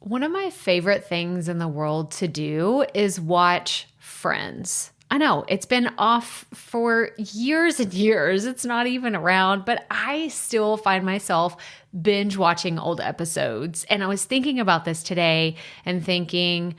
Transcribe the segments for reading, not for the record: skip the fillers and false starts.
One of my favorite things in the world to do is watch Friends. I know it's been off for years and years. It's not even around, but I still find myself binge watching old episodes. And I was thinking about this today and thinking,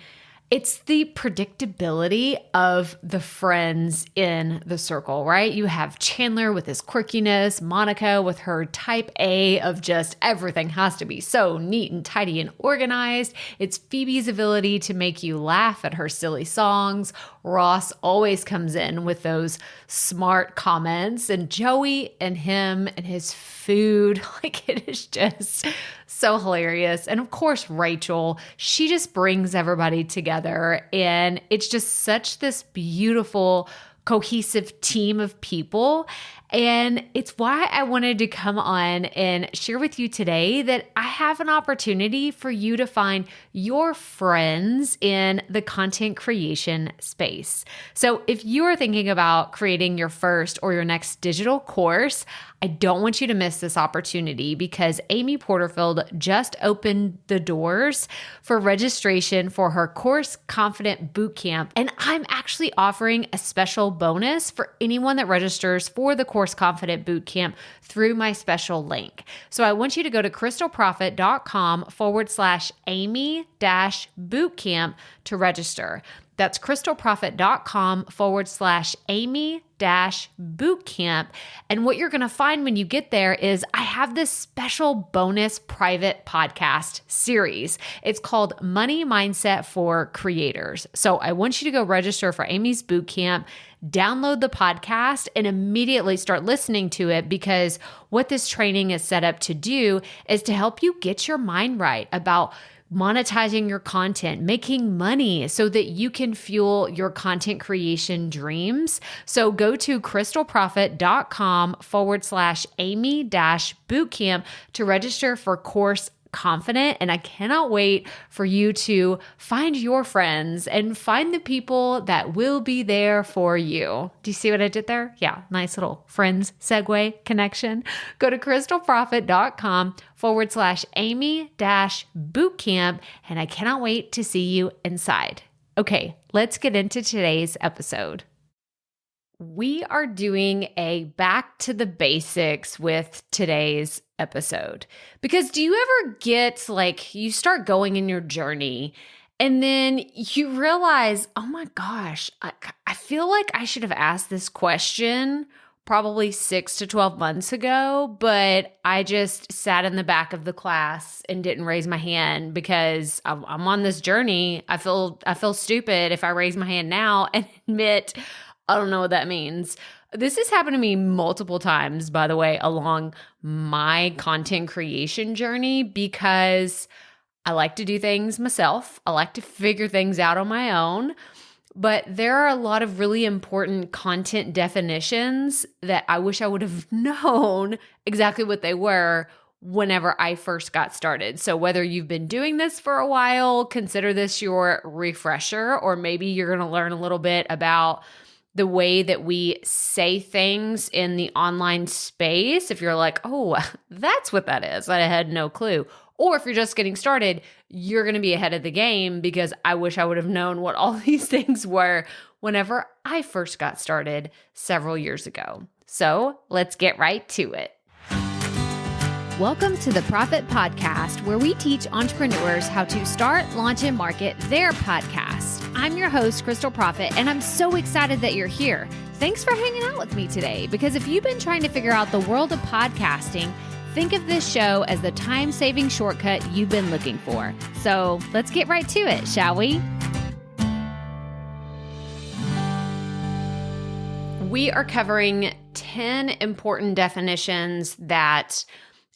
it's the predictability of the friends in the circle, right? You have Chandler with his quirkiness, Monica with her type A of just everything has to be so neat and tidy and organized. It's Phoebe's ability to make you laugh at her silly songs. Ross always comes in with those smart comments, and Joey and him and his food, like it is just so hilarious. And of course, Rachel, she just brings everybody together, and it's just such this beautiful, cohesive team of people. And it's why I wanted to come on and share with you today that I have an opportunity for you to find your friends in the content creation space. So if you are thinking about creating your first or your next digital course, I don't want you to miss this opportunity because Amy Porterfield just opened the doors for registration for her Course Confident Bootcamp. And I'm actually offering a special bonus for anyone that registers for the Course Confident Bootcamp through my special link. So I want you to go to crystalprofit.com/Amy-bootcamp to register. That's crystalprofit.com/Amy-bootcamp. And what you're going to find when you get there is I have this special bonus private podcast series. It's called Money Mindset for Creators. So I want you to go register for Amy's bootcamp, download the podcast, and immediately start listening to it, because what this training is set up to do is to help you get your mind right about monetizing your content, making money so that you can fuel your content creation dreams. So go to crystalprofit.com/Amy-bootcamp to register for Course Confident. And I cannot wait for you to find your friends and find the people that will be there for you. Do you see what I did there? Yeah, nice little friends segue connection. Go to crystalprofit.com/Amy-bootcamp. And I cannot wait to see you inside. Okay, let's get into today's episode. We are doing a back to the basics with today's episode. Because do you ever get like you start going in your journey and then you realize, oh my gosh, I feel like I should have asked this question probably 6 to 12 months ago, but I just sat in the back of the class and didn't raise my hand because I'm on this journey. I feel stupid if I raise my hand now and admit I don't know what that means. This has happened to me multiple times, by the way, along my content creation journey, because I like to do things myself. I like to figure things out on my own. But there are a lot of really important content definitions that I wish I would have known exactly what they were whenever I first got started. So whether you've been doing this for a while, consider this your refresher, or maybe you're going to learn a little bit about the way that we say things in the online space. If you're like, oh, that's what that is, I had no clue. Or if you're just getting started, you're going to be ahead of the game, because I wish I would have known what all these things were whenever I first got started several years ago. So let's get right to it. Welcome to the Profit Podcast, where we teach entrepreneurs how to start, launch, and market their podcast. I'm your host, Crystal Profit, and I'm so excited that you're here. Thanks for hanging out with me today, because if you've been trying to figure out the world of podcasting, think of this show as the time-saving shortcut you've been looking for. So let's get right to it, shall we? We are covering 10 important definitions that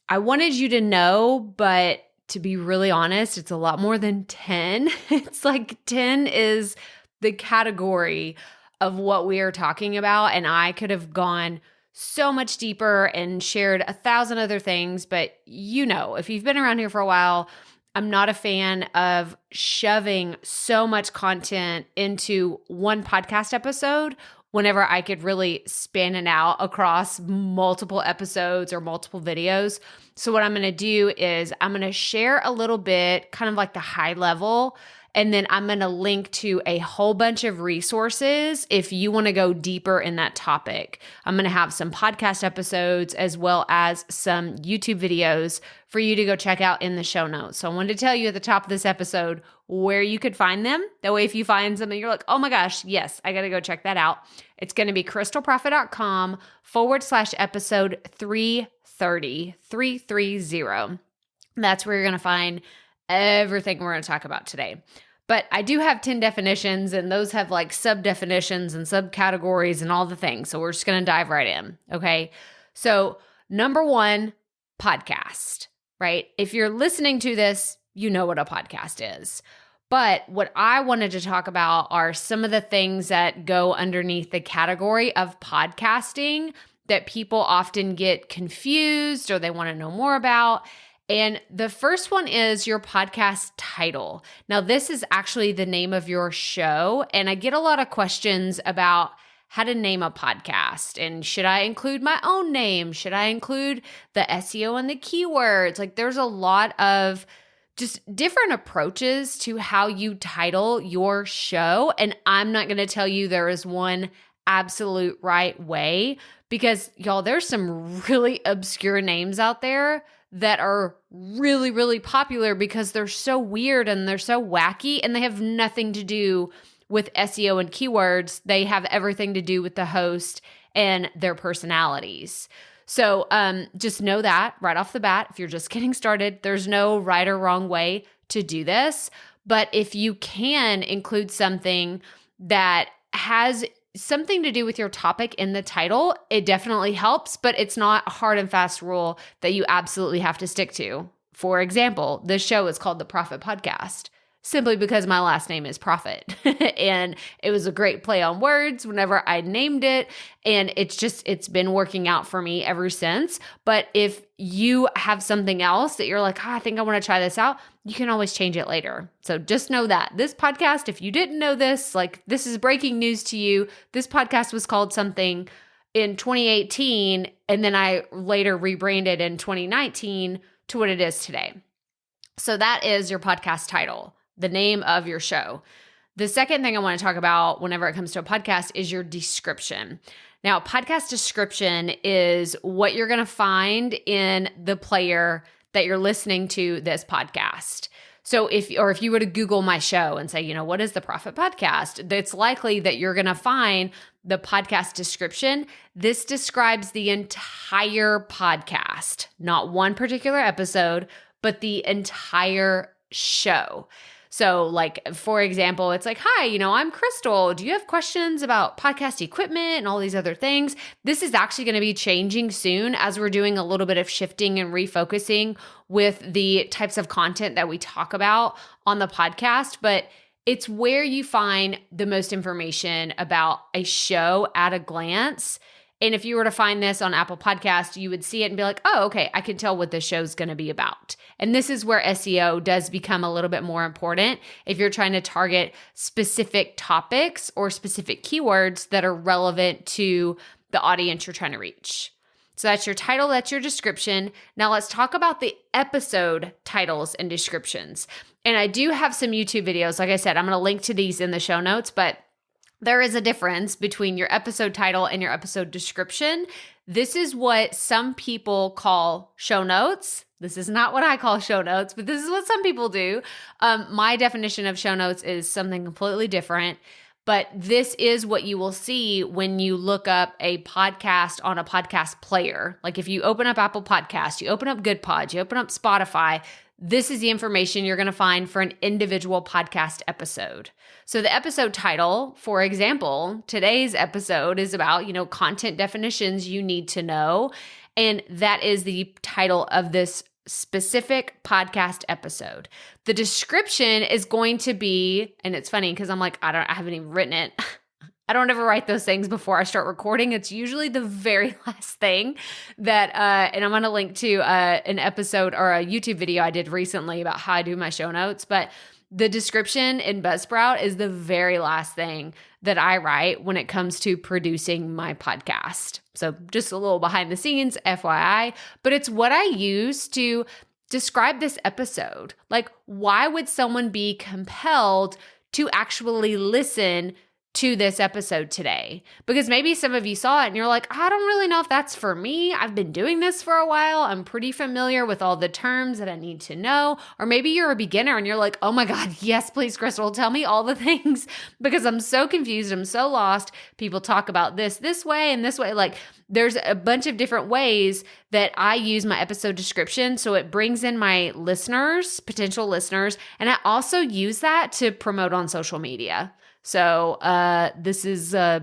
I wanted you to know, but to be really honest, it's a lot more than 10. It's like 10 is the category of what we are talking about. And I could have gone so much deeper and shared 1,000 other things. But you know, if you've been around here for a while, I'm not a fan of shoving so much content into one podcast episode whenever I could really span it out across multiple episodes or multiple videos. So what I'm going to do is I'm going to share a little bit, kind of like the high level, and then I'm going to link to a whole bunch of resources if you want to go deeper in that topic. I'm going to have some podcast episodes as well as some YouTube videos for you to go check out in the show notes. So I wanted to tell you at the top of this episode where you could find them. That way, if you find something, you're like, oh my gosh, yes, I got to go check that out. It's going to be crystalprofit.com/episode 330. That's where you're going to find everything we're going to talk about today. But I do have 10 definitions, and those have like sub-definitions and subcategories and all the things. So we're just going to dive right in. Okay. So number one, podcast, right? If you're listening to this, you know what a podcast is. But what I wanted to talk about are some of the things that go underneath the category of podcasting that people often get confused or they want to know more about. And the first one is your podcast title. Now, this is actually the name of your show. And I get a lot of questions about how to name a podcast. And should I include my own name? Should I include the SEO and the keywords? Like, there's a lot of just different approaches to how you title your show. And I'm not going to tell you there is one absolute right way, because y'all, there's some really obscure names out there that are really, really popular because they're so weird and they're so wacky and they have nothing to do with SEO and keywords. They have everything to do with the host and their personalities. So just know that right off the bat, if you're just getting started, there's no right or wrong way to do this. But if you can include something that has something to do with your topic in the title, it definitely helps, but it's not a hard and fast rule that you absolutely have to stick to. For example, this show is called The Profit Podcast, simply because my last name is Profit. And it was a great play on words whenever I named it. And it's been working out for me ever since. But if you have something else that you're like, I think I want to try this out, you can always change it later. So just know that this podcast, if you didn't know this, like this is breaking news to you. This podcast was called something in 2018, and then I later rebranded in 2019 to what it is today. So that is your podcast title, the name of your show. The second thing I want to talk about whenever it comes to a podcast is your description. Now, podcast description is what you're going to find in the player that you're listening to this podcast. So if you were to Google my show and say, what is the Profit Podcast? It's likely that you're going to find the podcast description. This describes the entire podcast, not one particular episode, but the entire show. So like, for example, it's like, hi, I'm Crystal. Do you have questions about podcast equipment and all these other things? This is actually going to be changing soon as we're doing a little bit of shifting and refocusing with the types of content that we talk about on the podcast. But it's where you find the most information about a show at a glance. And if you were to find this on Apple Podcasts, you would see it and be like, oh, okay, I can tell what this show's going to be about. And this is where SEO does become a little bit more important if you're trying to target specific topics or specific keywords that are relevant to the audience you're trying to reach. So that's your title, that's your description. Now let's talk about the episode titles and descriptions. And I do have some YouTube videos. Like I said, I'm going to link to these in the show notes, but there is a difference between your episode title and your episode description. This is what some people call show notes. This is not what I call show notes, but this is what some people do. My definition of show notes is something completely different, but this is what you will see when you look up a podcast on a podcast player. Like if you open up Apple Podcasts, you open up Good Pods, you open up Spotify, this is the information you're going to find for an individual podcast episode. So the episode title, for example, today's episode is about, content definitions you need to know. And that is the title of this specific podcast episode. The description is going to be, and it's funny because I'm like, I haven't even written it. I don't ever write those things before I start recording. It's usually the very last thing that, and I'm going to link to an episode or a YouTube video I did recently about how I do my show notes. But The description in Buzzsprout is the very last thing that I write when it comes to producing my podcast. So just a little behind the scenes, FYI, but it's what I use to describe this episode. Like, why would someone be compelled to actually listen to this episode today? Because maybe some of you saw it and you're like, I don't really know if that's for me. I've been doing this for a while. I'm pretty familiar with all the terms that I need to know. Or maybe you're a beginner and you're like, oh my God, yes, please, Crystal, tell me all the things because I'm so confused. I'm so lost. People talk about this way and this way. Like, there's a bunch of different ways that I use my episode description. So it brings in my listeners, potential listeners, and I also use that to promote on social media. So this is, I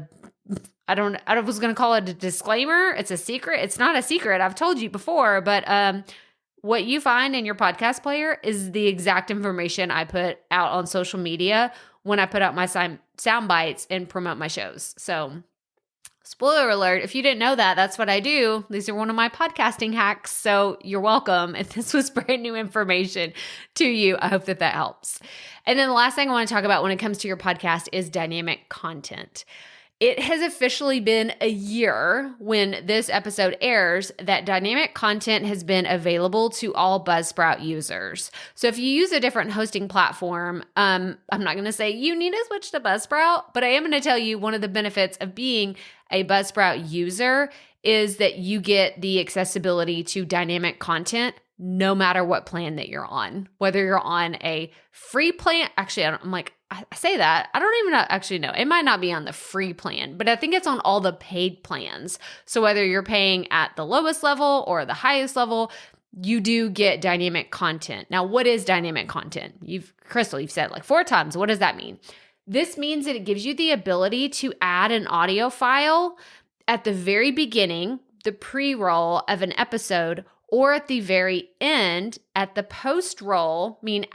was going to call it a disclaimer. It's a secret. It's not a secret. I've told you before, but what you find in your podcast player is the exact information I put out on social media when I put out my sound bites and promote my shows. So spoiler alert, if you didn't know that, that's what I do. These are one of my podcasting hacks. So you're welcome. If this was brand new information to you, I hope that helps. And then the last thing I want to talk about when it comes to your podcast is dynamic content. It has officially been a year when this episode airs that dynamic content has been available to all Buzzsprout users. So if you use a different hosting platform, I'm not going to say you need to switch to Buzzsprout, but I am going to tell you one of the benefits of being a Buzzsprout user is that you get the accessibility to dynamic content no matter what plan that you're on. Whether you're on a free plan, actually, I say that. I don't even actually know. It might not be on the free plan, but I think it's on all the paid plans. So whether you're paying at the lowest level or the highest level, you do get dynamic content. Now, what is dynamic content? Crystal, you've said it like 4 times. What does that mean? This means that it gives you the ability to add an audio file at the very beginning, the pre-roll of an episode, or at the very end at the post-roll, mean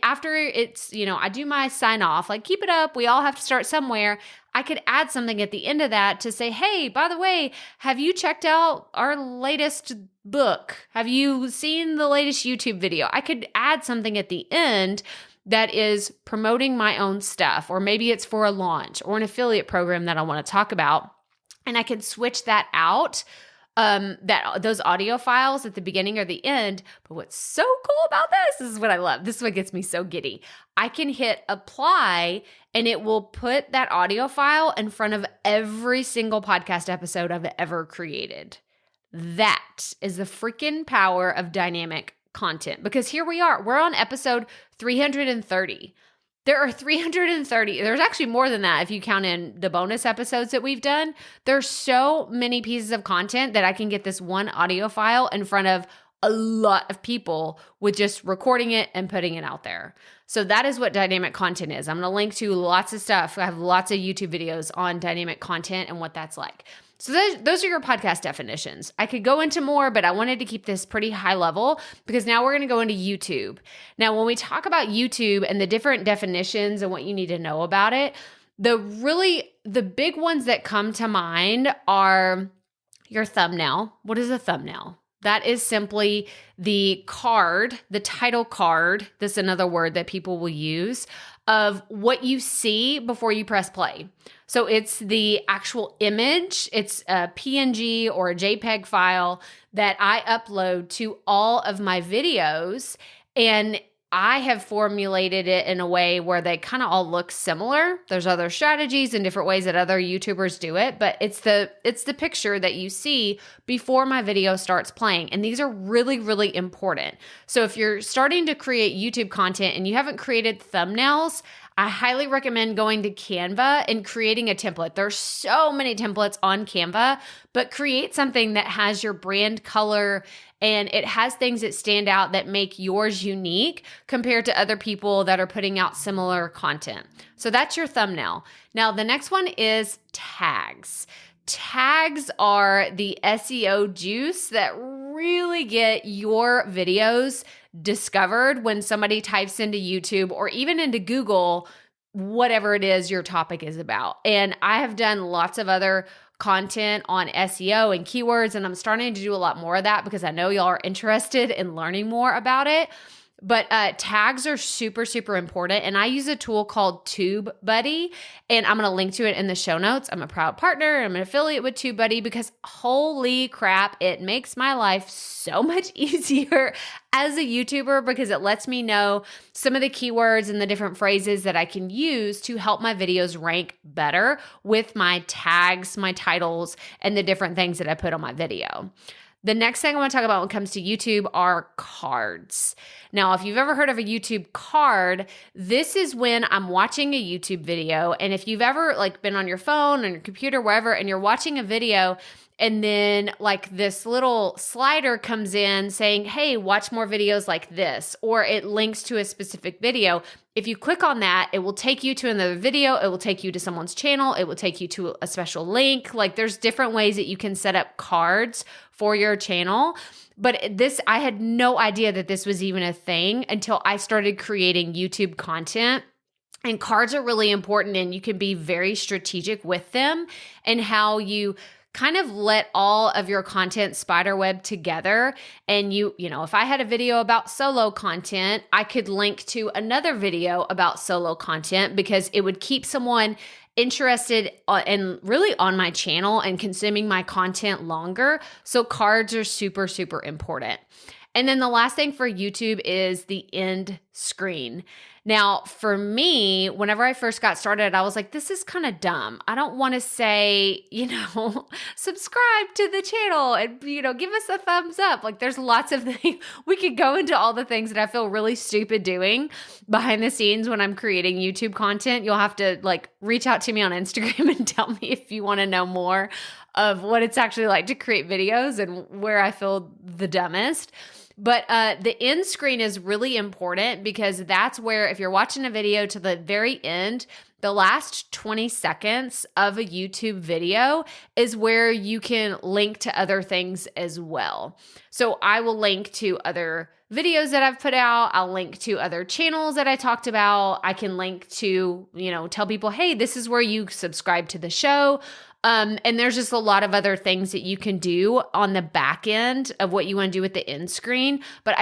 after it's, I do my sign off, like keep it up, we all have to start somewhere. I could add something at the end of that to say, hey, by the way, have you checked out our latest book? Have you seen the latest YouTube video? I could add something at the end that is promoting my own stuff, or maybe it's for a launch or an affiliate program that I want to talk about. And I could switch that out, those audio files at the beginning or the end. But what's so cool about this is what I love. This is what gets me so giddy. I can hit apply and it will put that audio file in front of every single podcast episode I've ever created. That is the freaking power of dynamic content, because here we are. We're on episode 330. There are 330. There's actually more than that if you count in the bonus episodes that we've done. There's so many pieces of content that I can get this one audio file in front of a lot of people with just recording it and putting it out there. So that is what dynamic content is. I'm going to link to lots of stuff. I have lots of YouTube videos on dynamic content and what that's like. So those are your podcast definitions. I could go into more, but I wanted to keep this pretty high level because now we're going to go into YouTube. Now, when we talk about YouTube and the different definitions and what you need to know about it, the big ones that come to mind are your thumbnail. What is a thumbnail? That is simply the card, the title card. This is another word that people will use of what you see before you press play. So it's the actual image. It's a PNG or a JPEG file that I upload to all of my videos. And I have formulated it in a way where they kind of all look similar. There's other strategies and different ways that other YouTubers do it, but it's the picture that you see before my video starts playing. And these are really, really important. So if you're starting to create YouTube content and you haven't created thumbnails, I highly recommend going to Canva and creating a template. There's so many templates on Canva, but create something that has your brand color and it has things that stand out that make yours unique compared to other people that are putting out similar content. So that's your thumbnail. Now, the next one is tags. Tags are the SEO juice that really get your videos discovered when somebody types into YouTube or even into Google, whatever it is your topic is about. And I have done lots of other content on SEO and keywords, and I'm starting to do a lot more of that because I know y'all are interested in learning more about it. But tags are super, super important. And I use a tool called TubeBuddy, and I'm going to link to it in the show notes. I'm a proud partner. I'm an affiliate with TubeBuddy because holy crap, it makes my life so much easier as a YouTuber because it lets me know some of the keywords and the different phrases that I can use to help my videos rank better with my tags, my titles, and the different things that I put on my video. The next thing I want to talk about when it comes to YouTube are cards. Now, if you've ever heard of a YouTube card, this is when I'm watching a YouTube video. And if you've ever been on your phone, on your computer, wherever, and you're watching a video and then this little slider comes in saying, hey, watch more videos like this, or it links to a specific video. If you click on that, it will take you to another video. It will take you to someone's channel. It will take you to a special link. There's different ways that you can set up cards for your channel. But I had no idea that this was even a thing until I started creating YouTube content. And cards are really important, and you can be very strategic with them and how you kind of let all of your content spiderweb together. And if I had a video about solo content, I could link to another video about solo content because it would keep someone interested and really on my channel and consuming my content longer. So cards are super, super important. And then the last thing for YouTube is the end screen. Now, for me, whenever I first got started, I was like, this is kind of dumb. I don't want to say, subscribe to the channel and, give us a thumbs up. There's lots of things. We could go into all the things that I feel really stupid doing behind the scenes when I'm creating YouTube content. You'll have to reach out to me on Instagram and tell me if you want to know more of what it's actually like to create videos and where I feel the dumbest. But the end screen is really important because that's where, if you're watching a video to the very end, the last 20 seconds of a YouTube video is where you can link to other things as well. So I will link to other videos that I've put out. I'll link to other channels that I talked about. I can link to, tell people, hey, this is where you subscribe to the show. And there's just a lot of other things that you can do on the back end of what you want to do with the end screen. But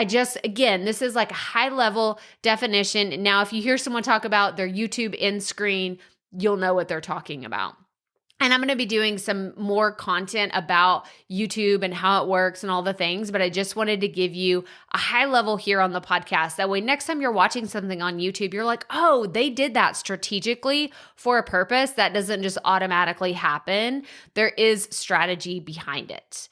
again, this is a high level definition. Now, if you hear someone talk about their YouTube end screen, you'll know what they're talking about. And I'm going to be doing some more content about YouTube and how it works and all the things, but I just wanted to give you a high level here on the podcast. That way, next time you're watching something on YouTube, you're like, oh, they did that strategically for a purpose. That doesn't just automatically happen. There is strategy behind it.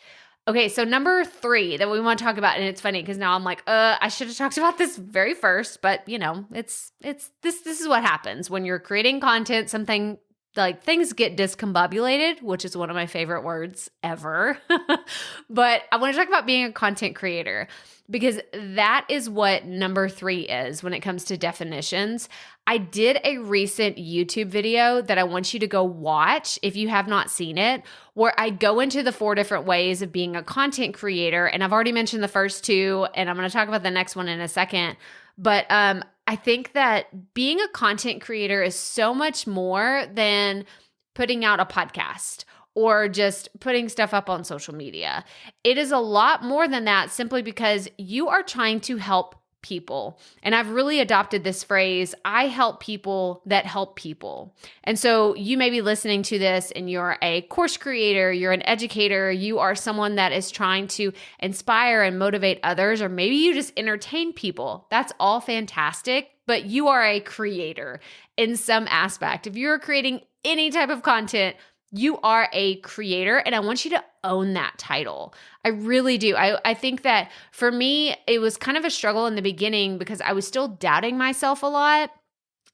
Okay, so number 3 that we want to talk about, and it's funny because now I'm like, I should have talked about this very first, but it's this is what happens when you're creating content. Something things get discombobulated, which is one of my favorite words ever. But I want to talk about being a content creator because that is what number 3 is when it comes to definitions. I did a recent YouTube video that I want you to go watch if you have not seen it, where I go into the 4 different ways of being a content creator. And I've already mentioned the first 2, and I'm going to talk about the next one in a second. But I think that being a content creator is so much more than putting out a podcast or just putting stuff up on social media. It is a lot more than that simply because you are trying to help people. And I've really adopted this phrase, I help people that help people. And so you may be listening to this and you're a course creator, you're an educator, you are someone that is trying to inspire and motivate others, or maybe you just entertain people. That's all fantastic, but you are a creator in some aspect. If you're creating any type of content, you are a creator, and I want you to own that title. I really do. I think that for me, it was kind of a struggle in the beginning because I was still doubting myself a lot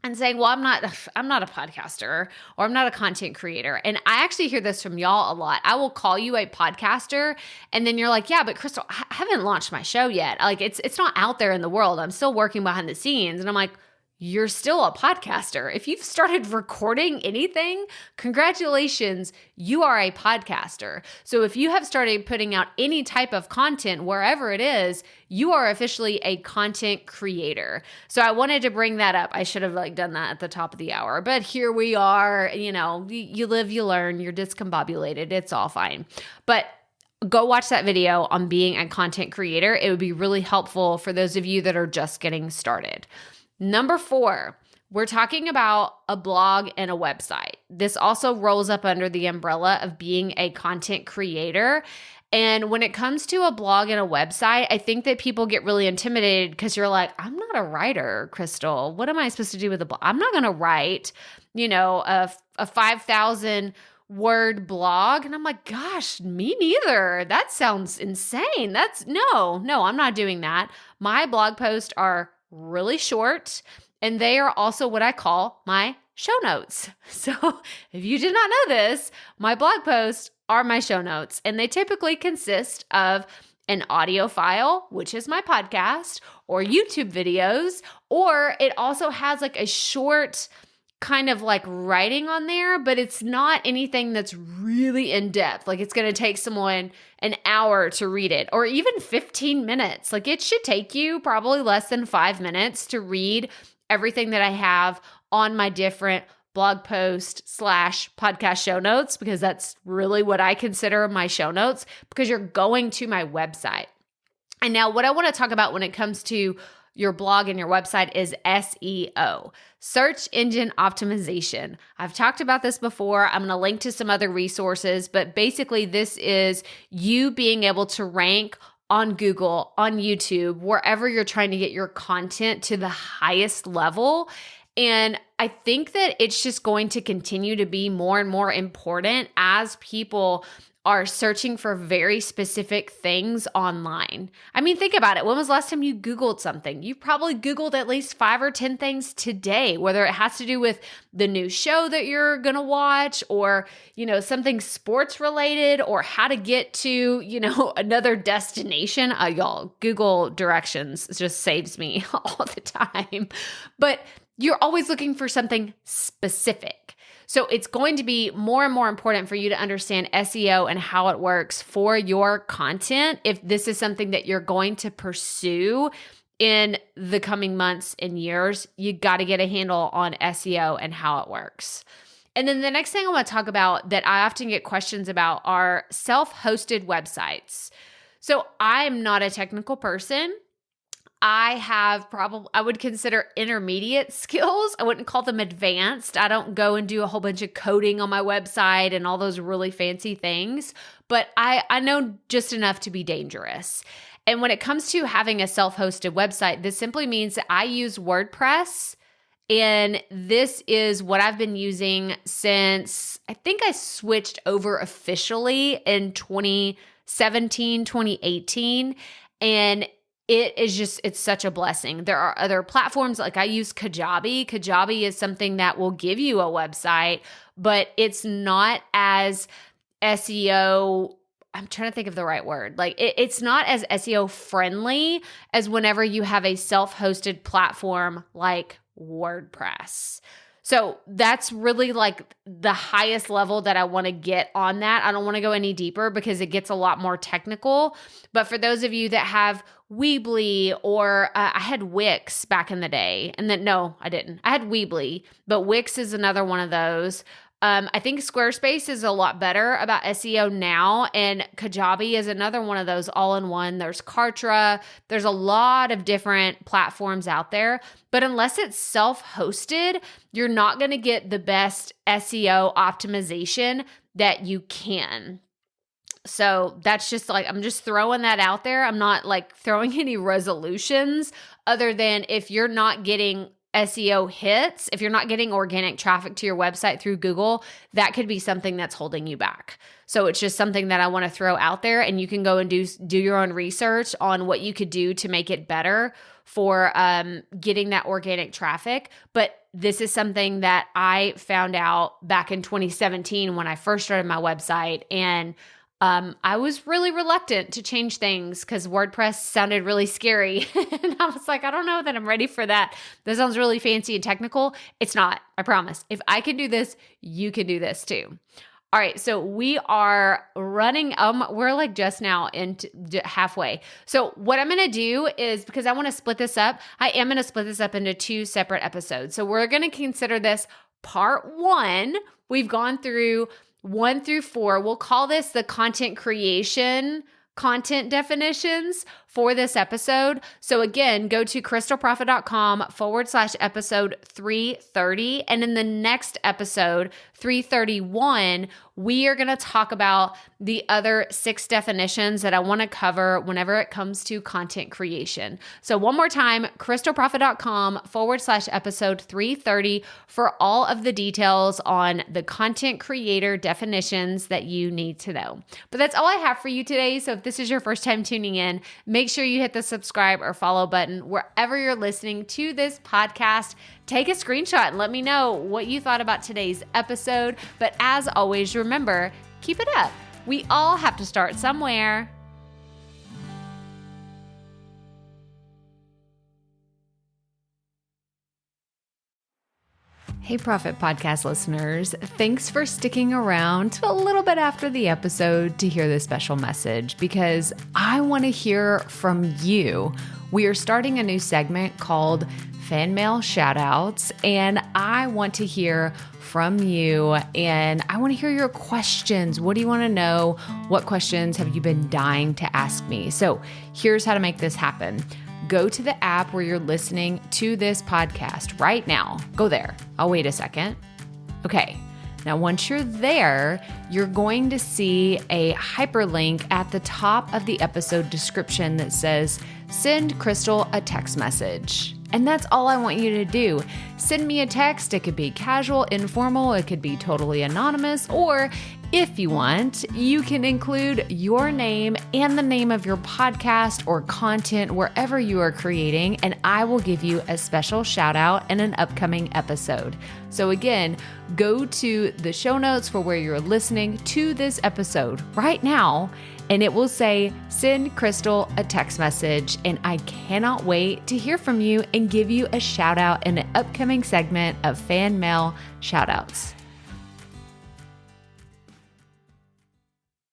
and saying, well, I'm not a podcaster or I'm not a content creator. And I actually hear this from y'all a lot. I will call you a podcaster and then you're like, yeah, but Crystal, I haven't launched my show yet. It's not out there in the world. I'm still working behind the scenes. And I'm like, you're still a podcaster. If you've started recording anything, congratulations, you are a podcaster. So if you have started putting out any type of content, wherever it is, you are officially a content creator. So I wanted to bring that up. I should have done that at the top of the hour, but here we are. You live, you learn, you're discombobulated. It's all fine. But go watch that video on being a content creator. It would be really helpful for those of you that are just getting started. Number 4, we're talking about a blog and a website. This also rolls up under the umbrella of being a content creator. And when it comes to a blog and a website, I think that people get really intimidated because you're like, I'm not a writer, Crystal. What am I supposed to do with a blog? I'm not going to write, a 5,000 word blog. And I'm like, gosh, me neither. That sounds insane. No, I'm not doing that. My blog posts are really short, and they are also what I call my show notes. So if you did not know this, my blog posts are my show notes, and they typically consist of an audio file, which is my podcast, or YouTube videos, or it also has like a short kind of like writing on there, but it's not anything that's really in depth. Like it's going to take someone an hour to read it, or even 15 minutes. Like it should take you probably less than 5 minutes to read everything that I have on my different blog post / podcast show notes, because that's really what I consider my show notes, because you're going to my website. And now what I want to talk about when it comes to your blog and your website is SEO, search engine optimization. I've talked about this before. I'm going to link to some other resources, but basically this is you being able to rank on Google, on YouTube, wherever you're trying to get your content to the highest level. And I think that it's just going to continue to be more and more important as people are searching for very specific things online. I mean, think about it. When was the last time you Googled something? You probably Googled at least 5 or 10 things today, whether it has to do with the new show that you're going to watch, or, something sports related, or how to get to, another destination. Y'all, Google directions just saves me all the time. But you're always looking for something specific. So it's going to be more and more important for you to understand SEO and how it works for your content if this is something that you're going to pursue in the coming months and years. You got to get a handle on SEO and how it works. And then the next thing I want to talk about that I often get questions about are self-hosted websites. So I'm not a technical person. I have I would consider intermediate skills. I wouldn't call them advanced. I don't go and do a whole bunch of coding on my website and all those really fancy things, but I know just enough to be dangerous. And when it comes to having a self-hosted website, this simply means that I use WordPress, and this is what I've been using since I think I switched over officially in 2017, 2018. And it's such a blessing. There are other platforms, like I use Kajabi. Kajabi is something that will give you a website, but it's not as SEO, I'm trying to think of the right word. Like it's not as SEO friendly as whenever you have a self-hosted platform like WordPress. So that's really like the highest level that I want to get on that. I don't want to go any deeper because it gets a lot more technical. But for those of you that have Weebly, or I had Wix back in the day, and then no, I didn't. I had Weebly, but Wix is another one of those. I think Squarespace is a lot better about SEO now, and Kajabi is another one of those all-in-one. There's Kartra. There's a lot of different platforms out there, but unless it's self-hosted, you're not going to get the best SEO optimization that you can. So that's just like, I'm just throwing that out there. I'm not like throwing any resolutions other than if you're not getting SEO hits, if you're not getting organic traffic to your website through Google, that could be something that's holding you back. So it's just something that I want to throw out there, and you can go and do your own research on what you could do to make it better for getting that organic traffic. But this is something that I found out back in 2017 when I first started my website, and I was really reluctant to change things because WordPress sounded really scary. And I was like, I don't know that I'm ready for that. That sounds really fancy and technical. It's not, I promise. If I can do this, you can do this too. All right, so we are running, we're like just now into halfway. So what I'm going to do is, because I want to split this up, I am going to split this up into 2 separate episodes. So we're going to consider this part 1. We've gone through 1 through 4. We'll call this the content creation content definitions for this episode. So again, go to crystalprofit.com/episode 330. And in the next episode, 331, we are going to talk about the other 6 definitions that I want to cover whenever it comes to content creation. So one more time, crystalprofit.com/episode 330 for all of the details on the content creator definitions that you need to know. But that's all I have for you today. So if this is your first time tuning in, make sure you hit the subscribe or follow button wherever you're listening to this podcast. Take a screenshot and let me know what you thought about today's episode. But as always, remember, keep it up. We all have to start somewhere. Hey, Profit Podcast listeners. Thanks for sticking around to a little bit after the episode to hear this special message because I want to hear from you. We are starting a new segment called Fan Mail Shoutouts, and I want to hear from you, and I want to hear your questions. What do you want to know? What questions have you been dying to ask me? So here's how to make this happen. Go to the app where you're listening to this podcast right now. Go there. I'll wait a second. Okay. Now, once you're there, you're going to see a hyperlink at the top of the episode description that says, send Crystal a text message. And that's all I want you to do. Send me a text. It could be casual, informal. It could be totally anonymous. Or if you want, you can include your name and the name of your podcast or content wherever you are creating, and I will give you a special shout out in an upcoming episode. So again, go to the show notes for where you're listening to this episode right now, and it will say, send Crystal a text message. And I cannot wait to hear from you and give you a shout out in an upcoming segment of Fan Mail Shoutouts.